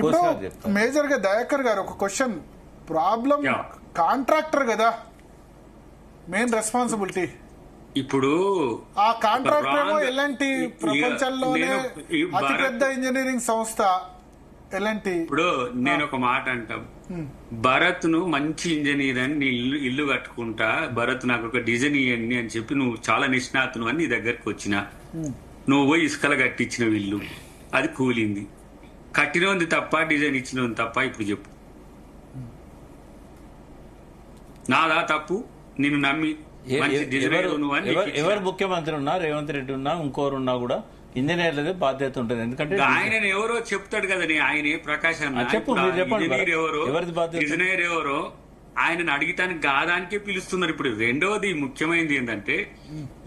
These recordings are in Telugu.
ఇప్పుడు మేజర్ గా దయాకర్ గారు ఒక క్వశ్చన్, ప్రాబ్లం కాంట్రాక్టర్ కదా మెయిన్ రెస్పాన్సిబిలిటీ. ఇప్పుడు ఆ కాంట్రాక్టర్ ఏమో ఎలాంటి ప్రపంచంలోనే అతిపెద్ద ఇంజనీరింగ్ సంస్థ ఎలాంటి. ఇప్పుడు నేను ఒక మాట అంటాం, భరత్ ను మంచి ఇంజనీర్ అని నీ ఇల్లు కట్టుకుంటా, భరత్ నాకు ఒక డిజైన్ ఇవ్వండి అని చెప్పి నువ్వు చాలా నిష్ణాతును అని నీ దగ్గరకు వచ్చిన, నువ్వు పోయి ఇసుకలు కట్టించిన ఇల్లు అది కూలింది, కట్టినోంది తప్ప డిజైన్ ఇచ్చినోంది తప్ప? ఇప్పుడు చెప్పు, నాదా తప్పు? నిన్ను నమ్మి ఎవరు ముఖ్యమంత్రి ఉన్నా, రేవంత్ రెడ్డి ఉన్నా, ఇంకోరు ఉన్నా కూడా ఇంజనీర్లదే బాధ్యత ఉంటుంది. ఎందుకంటే ఆయన ఎవరో చెప్తాడు కదని, ఆయన ప్రకాశం ఇంజనీర్ ఎవరో ఇంజనీర్ ఎవరో ఆయనను అడిగితానికి కాదానికే పిలుస్తున్నారు. ఇప్పుడు రెండవది ముఖ్యమైనది ఏంటంటే,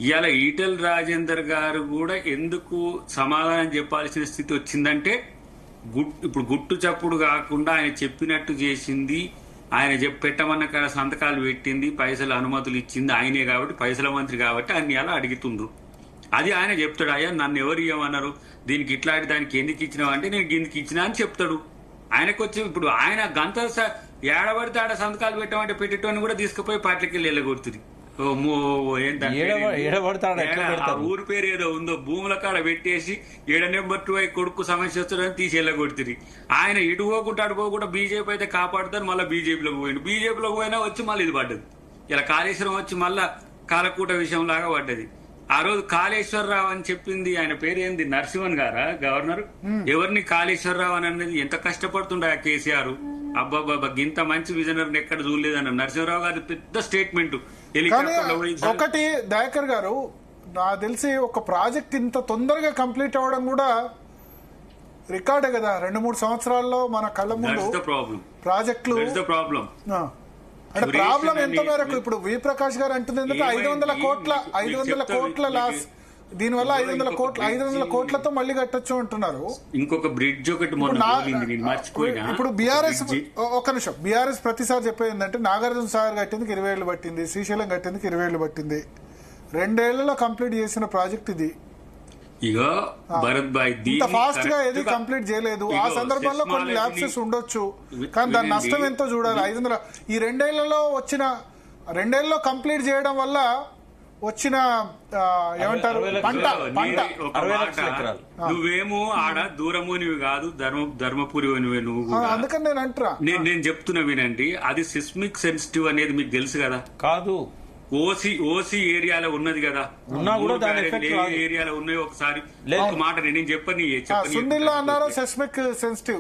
ఇవాళ ఈటెల రాజేందర్ గారు కూడా ఎందుకు సమాధానం చెప్పాల్సిన స్థితి వచ్చిందంటే, ఇప్పుడు గుట్టు చప్పుడు కాకుండా ఆయన చెప్పినట్టు చేసింది, ఆయన పెట్టమన్న కాడ సంతకాలు పెట్టింది, పైసలు అనుమతులు ఇచ్చింది ఆయనే కాబట్టి, పైసల మంత్రి కాబట్టి అన్ని అలా అడుగుతుండ్రు. అది ఆయన చెప్తాడు, అయ్యా నన్ను ఎవరు ఇవ్వమన్నారు, దీనికి ఇట్లాంటి దానికి ఎందుకు ఇచ్చినావు అంటే నేను గిందికి ఇచ్చినా అని చెప్తాడు. ఆయనకు వచ్చి ఇప్పుడు ఆయన గంత ఏడబడితే ఆడ సంతకాలు పెట్టమంటే పెట్టేటోని కూడా తీసుకుపోయి పార్టీకి వెళ్ళగొడుతుంది. ఊరు పేరు ఏదో ఉందో భూముల కాడ పెట్టేసి 7 నెంబర్ 2 కొడుకు సమస్య వస్తుందని తీసి వెళ్ళగొడుతుంది. ఆయన ఇటు పోకుండా అటు పోకుండా బీజేపీ అయితే కాపాడుతారు, మళ్ళీ బీజేపీలోకి పోయిండు, బీజేపీలోకి పోయినా వచ్చి మళ్ళీ ఇది పడ్డది. ఇలా కాళేశ్వరం వచ్చి మళ్ళా కాలకూట విషయం లాగా పడ్డది. ఆ రోజు కాళేశ్వరరావు అని చెప్పింది ఆయన పేరు ఏంది, నరసింహన్ గారా గవర్నర్? ఎవరిని కాళేశ్వరరావు అని అనేది ఎంత కష్టపడుతుండే ఆ కేసీఆర్. అబ్బాబ్బా ఇంత మంచి విజనర్ ఎక్కడ చూడలేదన్న నరసింహరావు గారి పెద్ద స్టేట్మెంట్. ఒకటి దయాకర్ గారు, నాకు తెలిసి ఒక ప్రాజెక్ట్ ఇంత తొందరగా కంప్లీట్ అవ్వడం కూడా రికార్డే కదా. 2-3 సంవత్సరాల్లో మన కళ్ళ ముందు ప్రాజెక్టులు. అంటే ప్రాబ్లం ఎంత మేరకు ఇప్పుడు వి ప్రకాష్ గారు అంటుంది ఏంటంటే 500 కోట్ల లాస్, దీనివల్ల 500 కోట్లతో మళ్ళీ కట్టొచ్చు అంటున్నారు. ఇంకొక బ్రిడ్జ్ ఒకటి ఇప్పుడు బీఆర్ఎస్ ఒక నిమిషం, బీఆర్ఎస్ ప్రతిసారి చెప్పేది ఏంటంటే నాగార్జున సాగర్ కట్టేందుకు 20 ఏళ్లు పట్టింది, శ్రీశైలం కట్టేందుకు 20 ఏళ్లు పట్టింది, 2 ఏళ్లలో కంప్లీట్ చేసిన ప్రాజెక్ట్ ఇది. ఇగో భరత్ భాయ్ ఇంత ఫాస్ట్ గా ఏది కంప్లీట్ చేయలేదు. ఆ సందర్భంలో కొన్ని ల్యాప్సెస్ ఉండొచ్చు, కానీ దాని నష్టం ఎంతో చూడాలి. 500 ఈ 2 ఏళ్లలో కంప్లీట్ చేయడం వల్ల వచ్చిన ఏమంటారు పంట. నువ్వేమో ఆడ దూరమునివి కాదు, ధర్మపురి నువ్వు. అందుకని నేను అంటున్నా, నేను చెప్తున్నా వినండి, అది సిస్మిక్ సెన్సిటివ్ అనేది మీకు తెలుసు కదా. కాదు, ఓసీ ఏరియాలో ఉన్నది కదా, ఏరియాలో ఉన్నాయి. ఒకసారి ఒక మాట నేను చెప్పని అన్నారు సెస్మిక్ సెన్సిటివ్